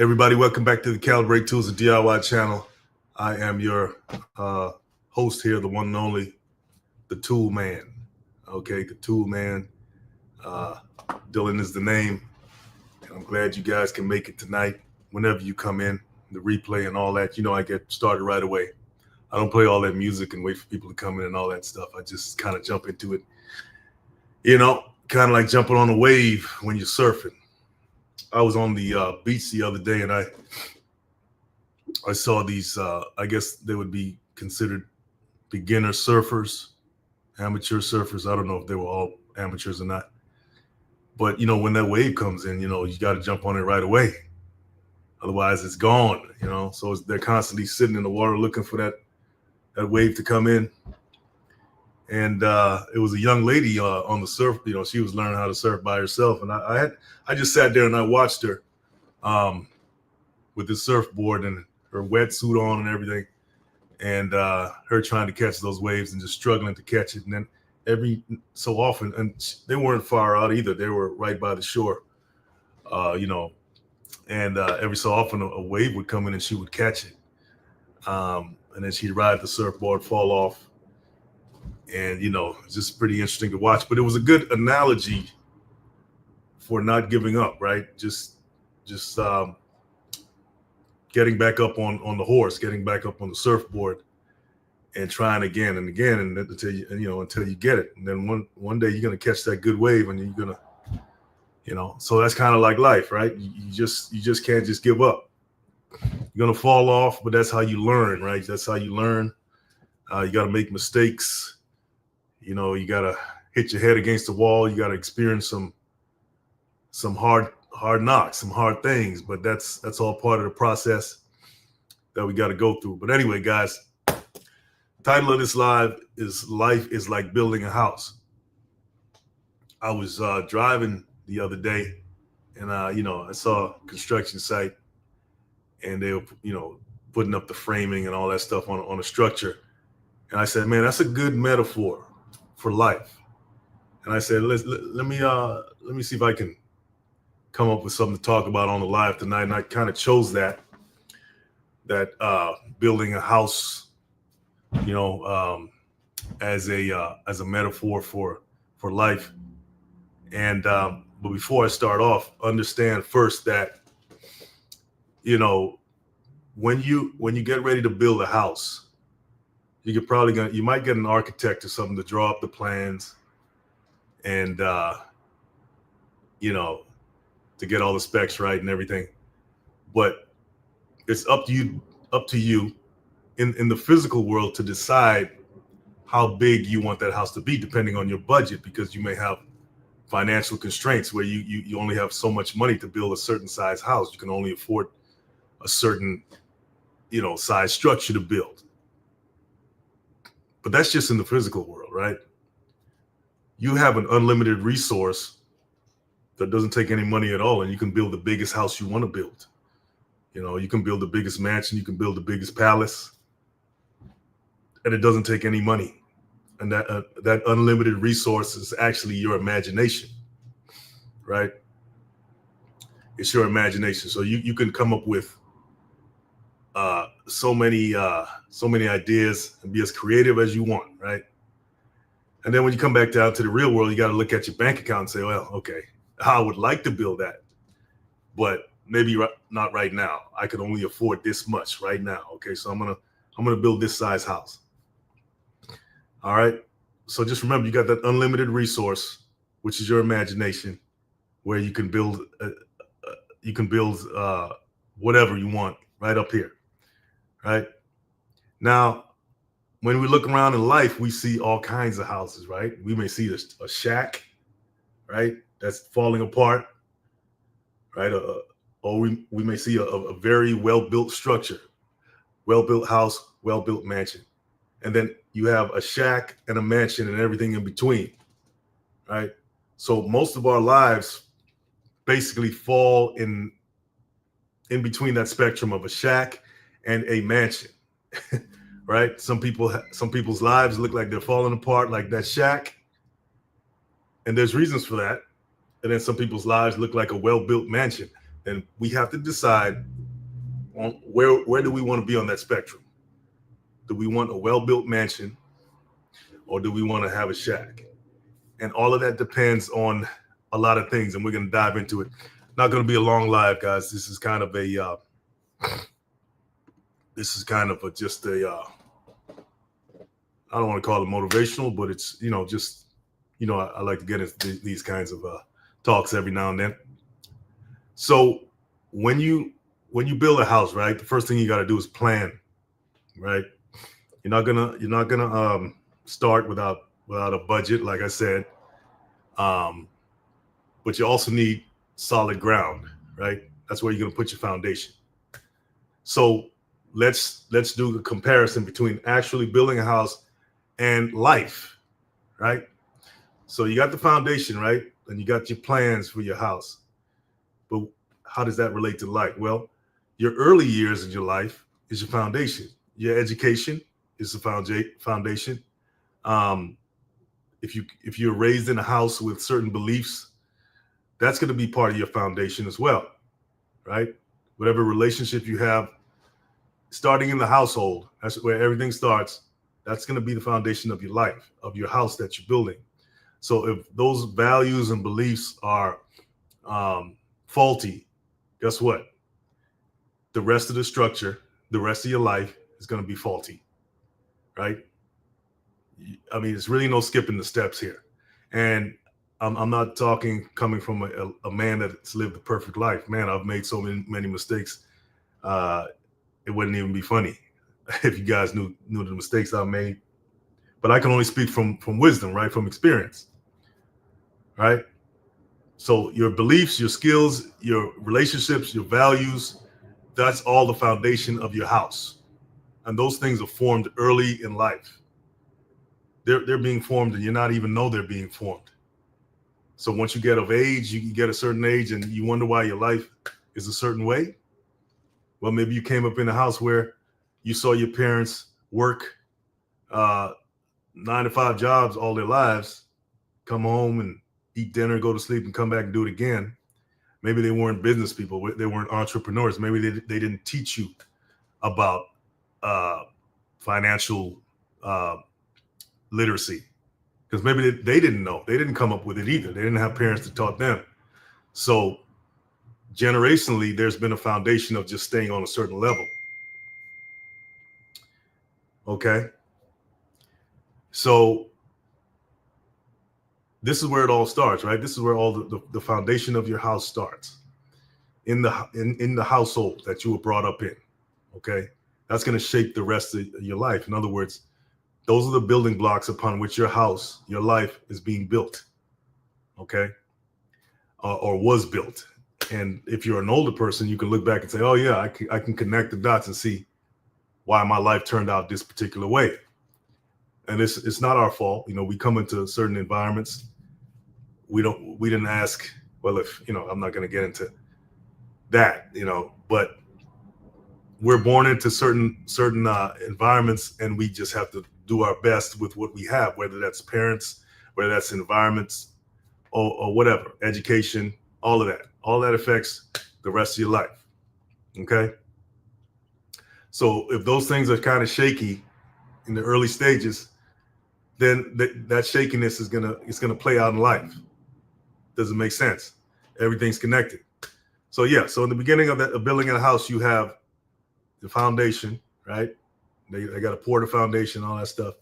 Everybody, welcome back to the Calibrate Tools and DIY channel. I am your host here, the one and only, the Tool Man. Okay, the Tool Man. Dylan is the name. And I'm glad you guys can make it tonight. Whenever you come in, the replay and all that, you know I get started right away. I don't play all that music and wait for people to come in and all that stuff. I just kind of jump into it. You know, kind of like jumping on a wave when you're surfing. I was on the beach the other day and I saw these, I guess they would be considered beginner surfers, amateur surfers. I don't know if they were all amateurs or not. But, you know, when that wave comes in, you know, you got to jump on it right away. Otherwise, it's gone, you know. So they're constantly sitting in the water looking for that wave to come in. And it was a young lady on the surf. You know, she was learning how to surf by herself. And I just sat there and I watched her with the surfboard and her wetsuit on and everything. And her trying to catch those waves and just struggling to catch it. And then every so often, and they weren't far out either. They were right by the shore, you know. And every so often a wave would come in and she would catch it. And then she'd ride the surfboard, fall off. And, you know, it's just pretty interesting to watch. But it was a good analogy for not giving up, right? Just getting back up on the horse, getting back up on the surfboard and trying again and again and until you get it. And then one day you're going to catch that good wave and you're going to, you know, so that's kind of like life, right? You just can't just give up. You're going to fall off, but that's how you learn, right? That's how you learn. You got to make mistakes. You know, you got to hit your head against the wall. You got to experience some hard knocks, some hard things, but that's all part of the process that we got to go through. But anyway, guys, title of this live is Life is Like Building a House. I was driving the other day and, you know, I saw a construction site and they were, you know, putting up the framing and all that stuff on a structure. And I said, man, that's a good metaphor for life. And I said, let me see if I can come up with something to talk about on the live tonight. And I kind of chose that building a house, you know, as a metaphor for life. And but before I start off, understand first that, you know, when you get ready to build a house, you might get an architect or something to draw up the plans and you know, to get all the specs right and everything. But it's up to you in the physical world to decide how big you want that house to be, depending on your budget, because you may have financial constraints where you only have so much money to build a certain size house. You can only afford a certain, you know, size structure to build. But that's just in the physical world, right? You have an unlimited resource that doesn't take any money at all, and you can build the biggest house you want to build. You know, you can build the biggest mansion, you can build the biggest palace, and it doesn't take any money. And that unlimited resource is actually your imagination, right? It's your imagination. So you can come up with so many ideas and be as creative as you want, right? And then when you come back down to the real world, you got to look at your bank account and say, well, okay, I would like to build that, but maybe not right now. I could only afford this much right now. Okay, so I'm gonna build this size house. All right. So just remember, you got that unlimited resource, which is your imagination, where you can build whatever you want right up here. Right now, when we look around in life, we see all kinds of houses, right? We may see a shack, right, that's falling apart, right? Or we may see a very well-built structure, well-built house, well-built mansion. And then you have a shack and a mansion and everything in between, right? So most of our lives basically fall in between that spectrum of a shack and a mansion, right? Some people's lives look like they're falling apart, like that shack, and there's reasons for that. And then some people's lives look like a well-built mansion. And we have to decide on where do we want to be on that spectrum. Do we want a well-built mansion, or do we want to have a shack? And all of that depends on a lot of things, and we're going to dive into it. Not going to be a long live, guys. This is kind of a just a I don't want to call it motivational, but it's just I like to get into these kinds of talks every now and then. So when you build a house, right, the first thing you got to do is plan, right? You're not gonna start without a budget, like I said, but you also need solid ground, right? That's where you're gonna put your foundation. So let's do the comparison between actually building a house and life, right? So you got the foundation, right? And you got your plans for your house. But how does that relate to life? Well, your early years in your life is your foundation. Your education is the foundation. If you're raised in a house with certain beliefs, that's going to be part of your foundation as well, right? Whatever relationship you have, starting in the household, that's where everything starts. That's going to be the foundation of your life, of your house that you're building. So if those values and beliefs are faulty, guess what? The rest of the structure, the rest of your life is going to be faulty, right? I mean, it's really no skipping the steps here. And I'm not talking coming from a man that's lived a perfect life. Man, I've made so many mistakes. It wouldn't even be funny if you guys knew the mistakes I've made. But I can only speak from wisdom, right? From experience, right? So your beliefs, your skills, your relationships, your values, that's all the foundation of your house. And those things are formed early in life. They're being formed and you not even know they're being formed. So once you get of age, you get a certain age and you wonder why your life is a certain way. Well, maybe you came up in a house where you saw your parents work 9 to 5 jobs all their lives, come home and eat dinner, go to sleep, and come back and do it again. Maybe they weren't business people. They weren't entrepreneurs. Maybe they didn't teach you about financial literacy, because maybe they didn't know. They didn't come up with it either. They didn't have parents that taught them. So generationally, there's been a foundation of just staying on a certain level. Okay. So this is where it all starts, right? This is where all the foundation of your house starts, in the household that you were brought up in. Okay. That's going to shape the rest of your life. In other words, those are the building blocks upon which your house, your life is being built. Okay. Or was built. And if you're an older person, you can look back and say, oh yeah, I can connect the dots and see why my life turned out this particular way. And it's not our fault. We come into certain environments. We didn't ask, well, if, I'm not going to get into that, but we're born into certain environments, and we just have to do our best with what we have, whether that's parents, whether that's environments, or whatever, education, all of that. All that affects the rest of your life. Okay. So if those things are kind of shaky in the early stages, then that shakiness is gonna play out in life. Doesn't make sense. Everything's connected. So yeah. So in the beginning of building a house, you have the foundation, right? They got to pour the foundation, all that stuff.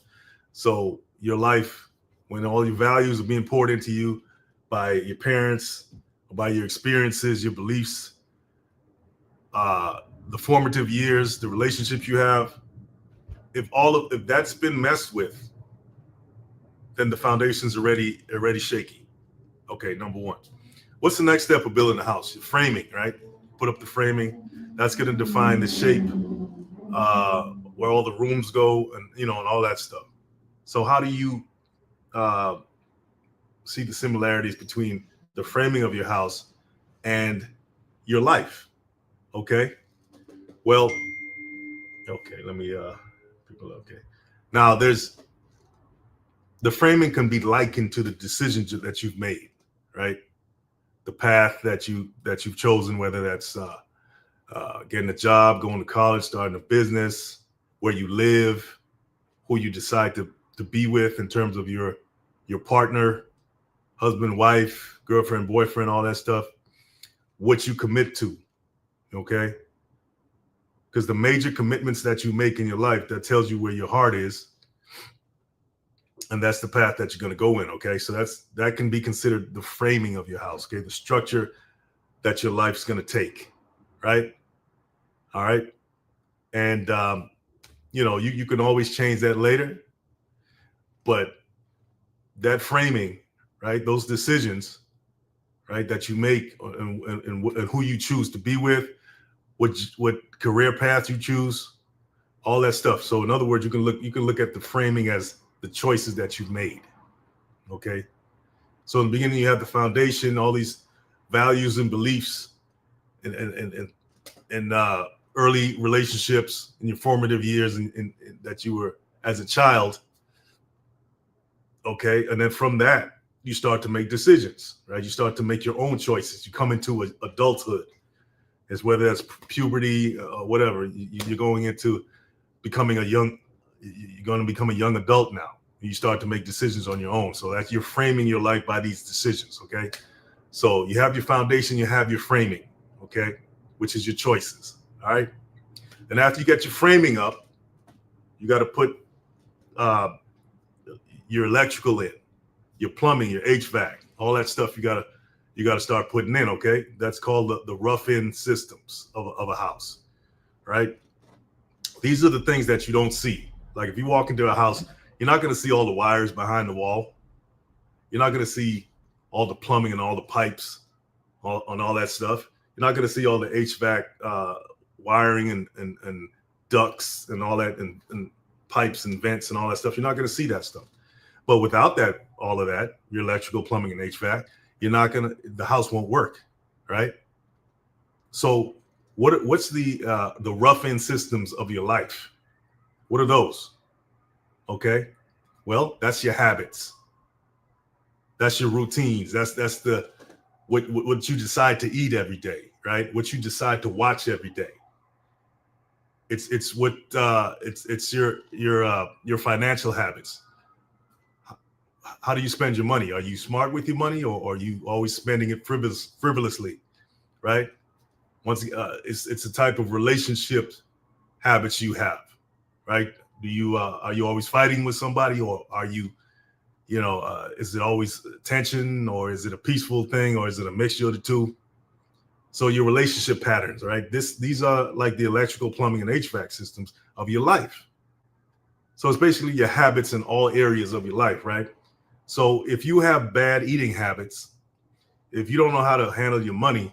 So your life, when all your values are being poured into you by your parents, by your experiences, your beliefs, the formative years, the relationships you have, if that's been messed with, then the foundation's already shaky. Okay, number one. What's the next step of building a house? Framing, right? Put up the framing. That's going to define the shape, where all the rooms go, and all that stuff. So how do you see the similarities between the framing of your house and your life? Okay. Well, okay, let me people okay. Now the framing can be likened to the decisions that you've made, right? the path that you've chosen, whether that's getting a job, going to college, starting a business, where you live, who you decide to be with in terms of your partner, husband, wife, girlfriend, boyfriend, all that stuff, what you commit to, okay? Because the major commitments that you make in your life, that tells you where your heart is, and that's the path that you're going to go in, okay? So that can be considered the framing of your house, okay? The structure that your life's going to take, right? All right. And, you can always change that later, but that framing, right? Those decisions, right, that you make and who you choose to be with, what career path you choose, all that stuff. So in other words, you can look at the framing as the choices that you've made. Okay. So in the beginning, you have the foundation, all these values and beliefs and early relationships in your formative years and that you were as a child. Okay. And then from that, you start to make decisions, right? You start to make your own choices. You come into adulthood, as whether that's puberty, whatever. You're going into becoming you're going to become a young adult now. You start to make decisions on your own. So that you're framing your life by these decisions. Okay. So you have your foundation, you have your framing, okay, which is your choices. All right. And after you get your framing up, you got to put your electrical in, your plumbing, your HVAC, all that stuff you got to start putting in, okay? That's called the rough-in systems of a house, right? These are the things that you don't see. Like if you walk into a house, you're not going to see all the wires behind the wall. You're not going to see all the plumbing and all the pipes on all that stuff. You're not going to see all the HVAC wiring and ducts and all that and pipes and vents and all that stuff. You're not going to see that stuff. But without all of that, your electrical, plumbing, and HVAC, the house won't work, right? So what's the rough-in systems of your life? What are those? Okay, well, that's your habits. That's your routines. That's what you decide to eat every day, right? What you decide to watch every day. It's your financial habits. How do you spend your money? Are you smart with your money, or are you always spending it frivolously, right? It's a type of relationship habits you have, right? Are you always fighting with somebody, or are you, is it always tension, or is it a peaceful thing, or is it a mixture of the two? So your relationship patterns, right? These are like the electrical, plumbing, and HVAC systems of your life. So it's basically your habits in all areas of your life, right? So if you have bad eating habits, if you don't know how to handle your money,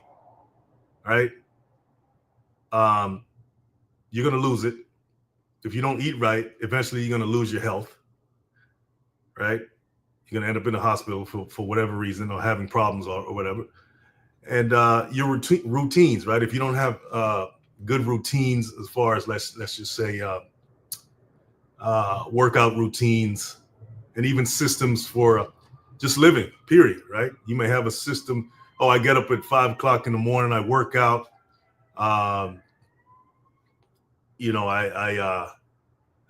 right, you're going to lose it. If you don't eat right, eventually you're going to lose your health, right? You're going to end up in the hospital for whatever reason, or having problems or whatever. And your routines, right? If you don't have good routines, as far as let's just say workout routines, and even systems for just living, period, right? You may have a system. Oh, I get up at 5 o'clock in the morning, I work out. And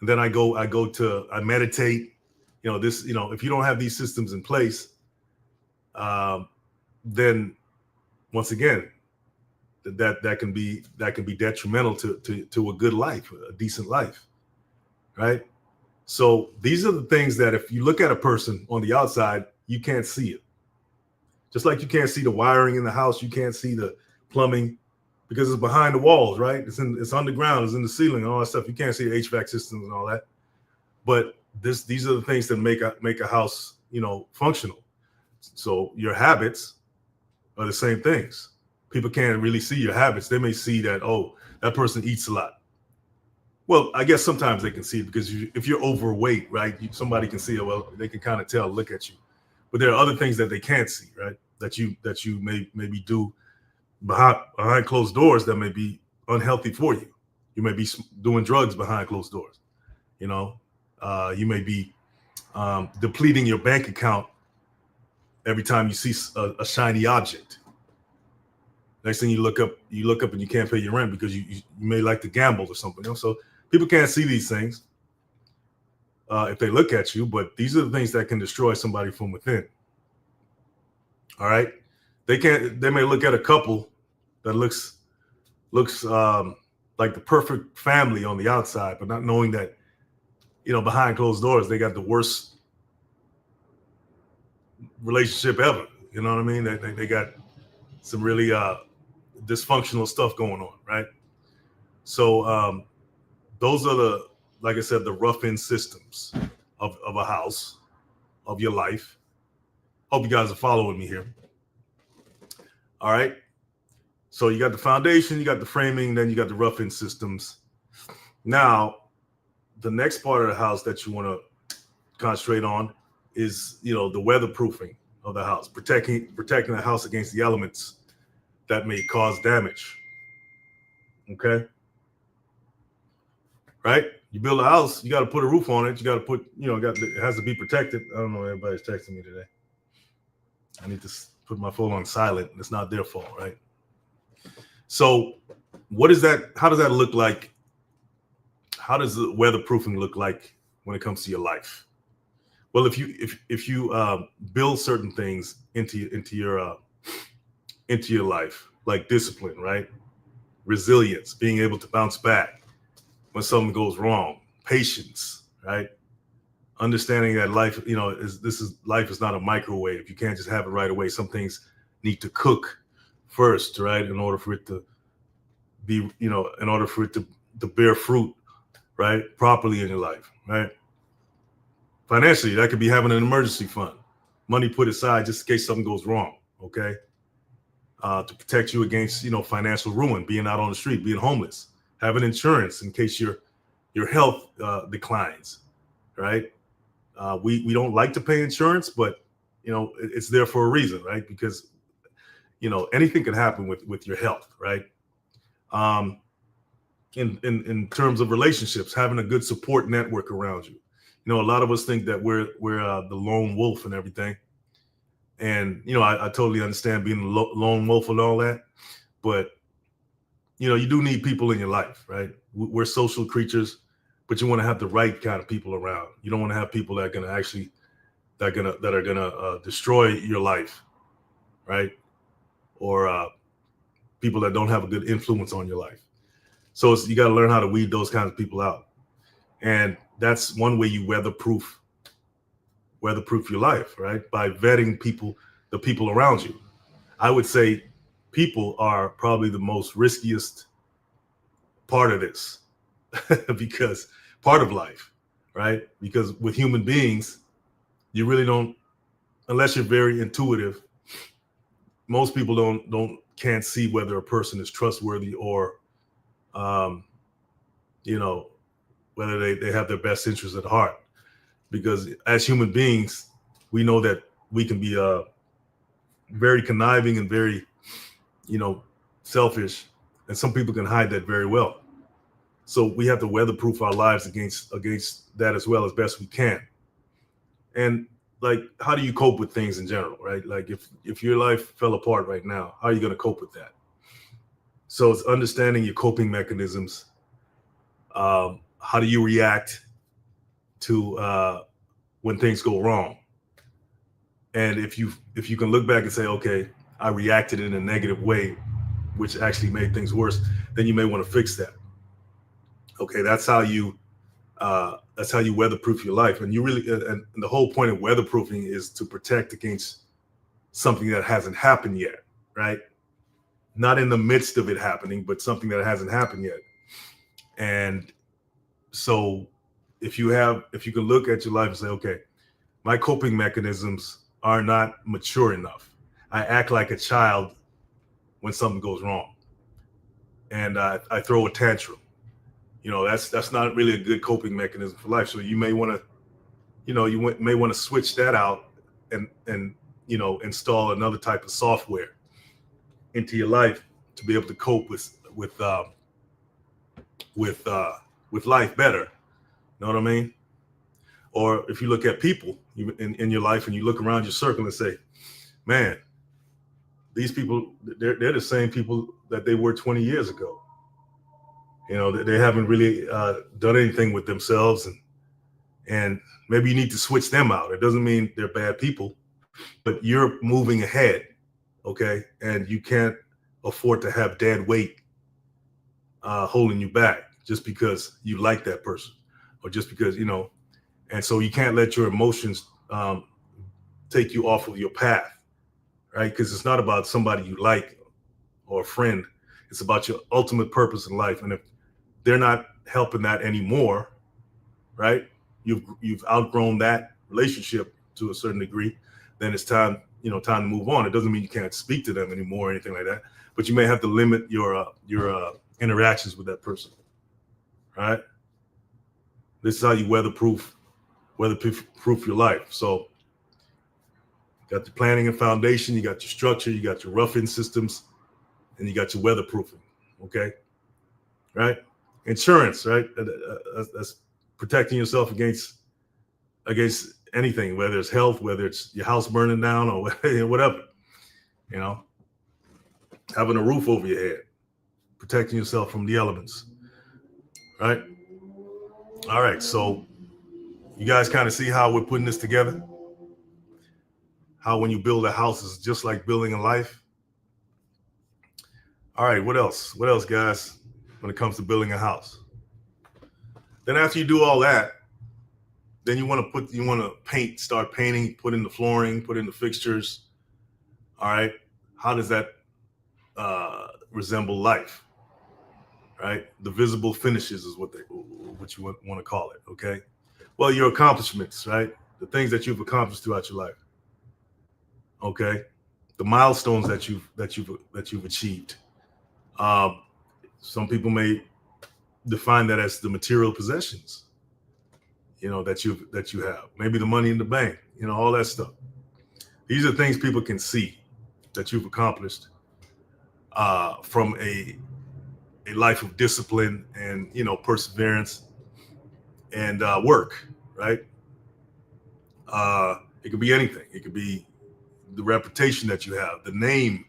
then I meditate. If you don't have these systems in place, then once again, that can be detrimental to a good life, a decent life, right? So these are the things that if you look at a person on the outside, you can't see it. Just like you can't see the wiring in the house, you can't see the plumbing because it's behind the walls, right? It's underground, it's in the ceiling and all that stuff. You can't see the HVAC systems and all that. But these are the things that make a house, functional. So your habits are the same things. People can't really see your habits. They may see that, oh, that person eats a lot. Well, I guess sometimes they can see it because if you're overweight, right, somebody can see it. Well, they can kind of tell, look at you. But there are other things that they can't see, right, that you maybe do behind closed doors that may be unhealthy for you. You may be doing drugs behind closed doors. You may be depleting your bank account every time you see a shiny object, Next thing you look up and you can't pay your rent because you may like to gamble or something. So people can't see these things if they look at you, but these are the things that can destroy somebody from within. All right, they may look at a couple that looks like the perfect family on the outside, but not knowing that, behind closed doors, they got the worst relationship ever. You know what I mean? They got some really dysfunctional stuff going on, right? So those are like I said, the rough-in systems of a house, of your life. Hope you guys are following me here. All right. So you got the foundation, you got the framing, then you got the rough-in systems. Now, the next part of the house that you want to concentrate on is, the weatherproofing of the house, protecting the house against the elements that may cause damage. Okay. Right? You build a house, you got to put a roof on it. You got to put, it has to be protected. I don't know. Everybody's texting me today. I need to put my phone on silent. It's not their fault, right? So what is that? How does that look like? How does the weatherproofing look like when it comes to your life? Well, if you build certain things into your life, like discipline, right? Resilience, being able to bounce back when something goes wrong, patience, right? Understanding that life, life is not a microwave. You can't just have it right away. Some things need to cook first, right? In order for it to be, in order for it to bear fruit, right? Properly in your life, right? Financially, that could be having an emergency fund, money put aside just in case something goes wrong, okay? To protect you against, financial ruin, being out on the street, being homeless, having insurance in case your health declines, right? We don't like to pay insurance, but it's there for a reason, right? Because anything can happen with your health, right? In terms of relationships, having a good support network around you. A lot of us think that we're the lone wolf and everything, and I totally understand being a lone wolf and all that, but you do need people in your life, right? We're social creatures, but you want to have the right kind of people around. You don't want to have people that are gonna destroy your life, right? Or people that don't have a good influence on your life. So you got to learn how to weed those kinds of people out, and that's one way you weatherproof your life, right? By vetting the people around you. I would say people are probably the most riskiest part of this because part of life, right? Because with human beings, you really don't, unless you're very intuitive, most people can't see whether a person is trustworthy or, whether they have their best interests at heart. Because as human beings, we know that we can be very conniving and very, selfish, and some people can hide that very well. So we have to weatherproof our lives against that as well as best we can. And like, how do you cope with things in general, right? Like if your life fell apart right now, how are you going to cope with that? So it's understanding your coping mechanisms. How do you react to when things go wrong? And if you can look back and say, okay, I reacted in a negative way, which actually made things worse, then you may want to fix that. Okay, that's how you weatherproof your life. And you really, and the whole point of weatherproofing is to protect against something that hasn't happened yet, right? Not in the midst of it happening, but something that hasn't happened yet. And so if you can look at your life and say, okay, my coping mechanisms are not mature enough. I act like a child when something goes wrong, and I throw a tantrum. That's not really a good coping mechanism for life. So you may want to, may want to switch that out and install another type of software into your life to be able to cope with life better. You know what I mean? Or if you look at people in your life and you look around your circle and say, man, these people, they're the same people that they were 20 years ago. You know, they haven't really done anything with themselves, and maybe you need to switch them out. It doesn't mean they're bad people, but you're moving ahead, okay? And you can't afford to have dead weight holding you back just because you like that person, or just because, you know. And so you can't let your emotions take you off of your path, right? Because it's not about somebody you like or a friend. It's about your ultimate purpose in life. And if they're not helping that anymore, right? You've outgrown that relationship to a certain degree, then it's time, you know, time to move on. It doesn't mean you can't speak to them anymore or anything like that, but you may have to limit your interactions with that person, right? This is how you weatherproof your life. So you got the planning and foundation, you got your structure, you got your roughing systems, and you got your weatherproofing. Okay, right? Insurance, right? That's protecting yourself against anything, whether it's health, whether it's your house burning down, or whatever. You know, having a roof over your head, protecting yourself from the elements, right? All right, so you guys kind of see how we're putting this together. How when you build a house is just like building a life. All right, what else? What else, guys, when it comes to building a house? Then after you do all that, then you want to paint, start painting, put in the flooring, put in the fixtures. All right, how does that resemble life? Right, the visible finishes is what you want to call it. Okay, well, your accomplishments, right, the things that you've accomplished throughout your life. Okay, the milestones that you've achieved. Some people may define that as the material possessions, you know, that you have. Maybe the money in the bank, you know, all that stuff. These are things people can see that you've accomplished from a life of discipline and, you know, perseverance and work, right? It could be anything. It could be the reputation that you have, the name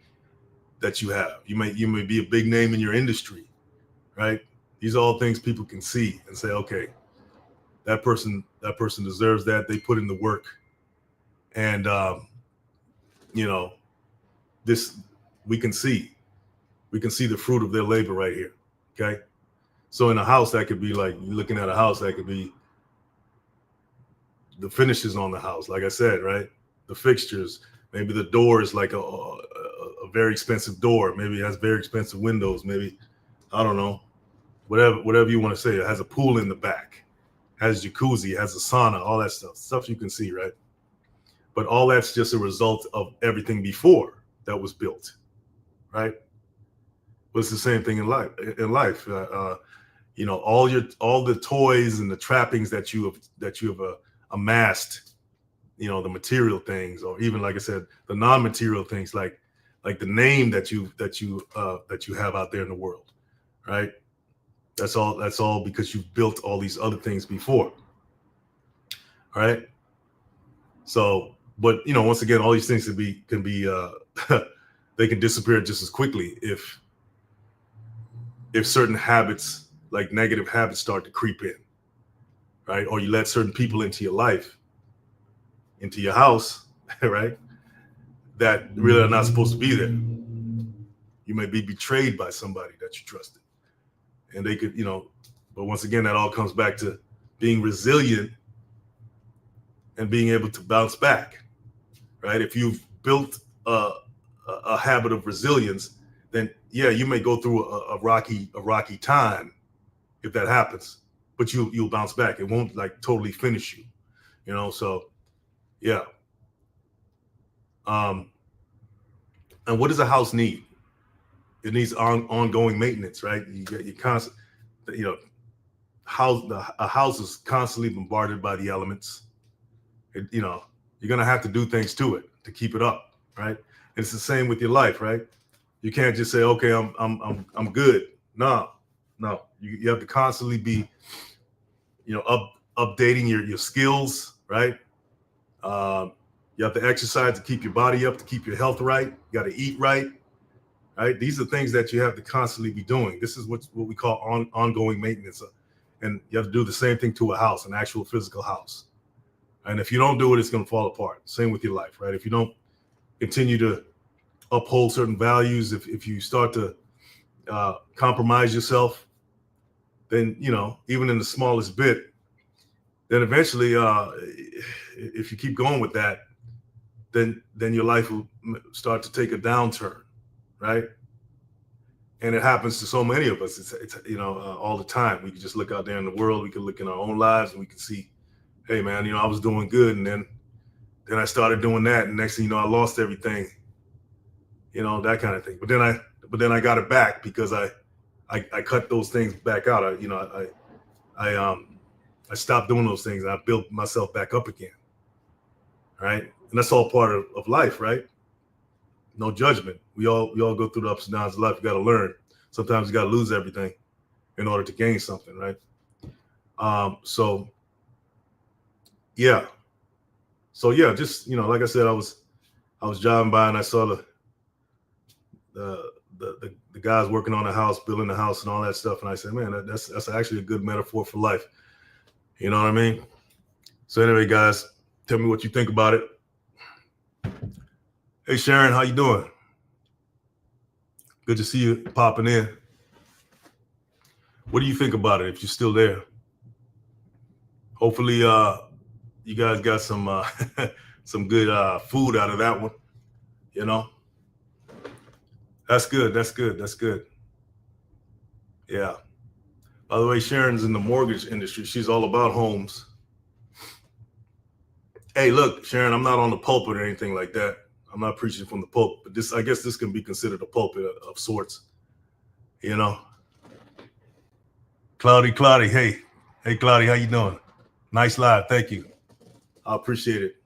that you have. You may be a big name in your industry, right? These are all things people can see and say, okay, that person deserves that. They put in the work, and you know, this we can see the fruit of their labor right here. Okay, so in a house, that could be like you're looking at a house, that could be the finishes on the house, like I said, right? The fixtures, maybe the door is like a very expensive door, maybe it has very expensive windows, maybe, I don't know, whatever you want to say. It has a pool in the back, has jacuzzi, has a sauna, all that stuff you can see, right? But all that's just a result of everything before that was built, right? But it's the same thing in life. You know, all the toys and the trappings that you have amassed, you know, the material things, or even, like I said, the non-material things, like the name that you have out there in the world, right? That's all because you've built all these other things before. All right. So, but you know, once again, all these things can be they can disappear just as quickly if certain habits, like negative habits, start to creep in, right? Or you let certain people into your life, into your house, right? That really are not supposed to be there. You may be betrayed by somebody that you trusted, and they could, you know. But once again, that all comes back to being resilient and being able to bounce back, right? If you've built a habit of resilience, then yeah, you may go through a rocky time if that happens, but you'll bounce back. It won't like totally finish you, you know. So yeah. And what does a house need? It needs ongoing maintenance, right? You constant, you know, a house is constantly bombarded by the elements. You know, you're gonna have to do things to it to keep it up, right? And it's the same with your life, right? You can't just say, okay, I'm good. No. You have to constantly be, you know, updating your skills, right? You have to exercise to keep your body up, to keep your health right. You got to eat right. Right? These are things that you have to constantly be doing. This is what we call ongoing maintenance. And you have to do the same thing to a house, an actual physical house. And if you don't do it, it's going to fall apart. Same with your life, right? If you don't continue to uphold certain values, if you start to compromise yourself, then, you know, even in the smallest bit, then eventually, if you keep going with that, then your life will start to take a downturn, right? And it happens to so many of us. It's you know, all the time. We can just look out there in the world. We can look in our own lives, and we can see, hey, man, you know, I was doing good, and then I started doing that, and next thing you know, I lost everything. You know, that kind of thing. But then I got it back because I cut those things back out. I stopped doing those things, and I built myself back up again. Right, and that's all part of life, right? No judgment. We all go through the ups and downs of life. You got to learn. Sometimes you got to lose everything in order to gain something, right? So yeah, just, you know, like I said, I was driving by and I saw the guys working on the house, building the house, and all that stuff, and I said, man, that's actually a good metaphor for life. You know what I mean? So anyway, guys, tell me what you think about it. Hey, Sharon, how you doing? Good to see you popping in. What do you think about it if you're still there? Hopefully, you guys got some some good food out of that one. You know, that's good. That's good. That's good. Yeah. By the way, Sharon's in the mortgage industry. She's all about homes. Hey, look, Sharon, I'm not on the pulpit or anything like that. I'm not preaching from the pulpit, but I guess this can be considered a pulpit of sorts. You know, Cloudy, hey, Cloudy, how you doing? Nice live, thank you. I appreciate it.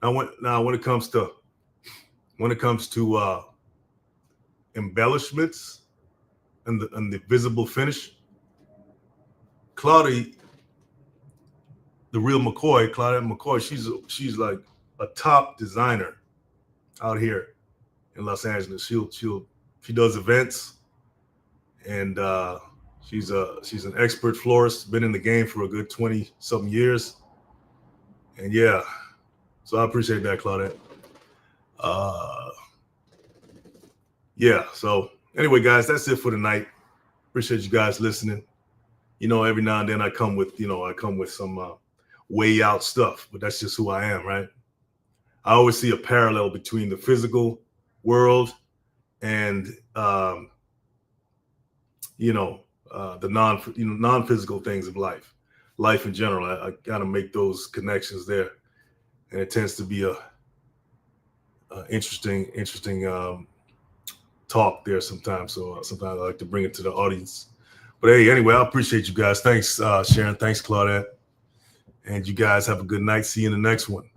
Now, when it comes to embellishments and the visible finish, Cloudy, the real McCoy, Claudette McCoy, she's like a top designer out here in Los Angeles. She does events, and she's an expert florist, been in the game for a good 20-something years. And yeah, so I appreciate that, Claudette. Yeah, so anyway, guys, that's it for tonight. Appreciate you guys listening. You know, every now and then I come with some way out stuff, but that's just who I am, right? I always see a parallel between the physical world and the non-physical things of life in general. I gotta make those connections there, and it tends to be a interesting talk there sometimes. So sometimes I like to bring it to the audience. But hey, anyway, I appreciate you guys. Thanks, Sharon. Thanks, Claudette. And you guys have a good night. See you in the next one.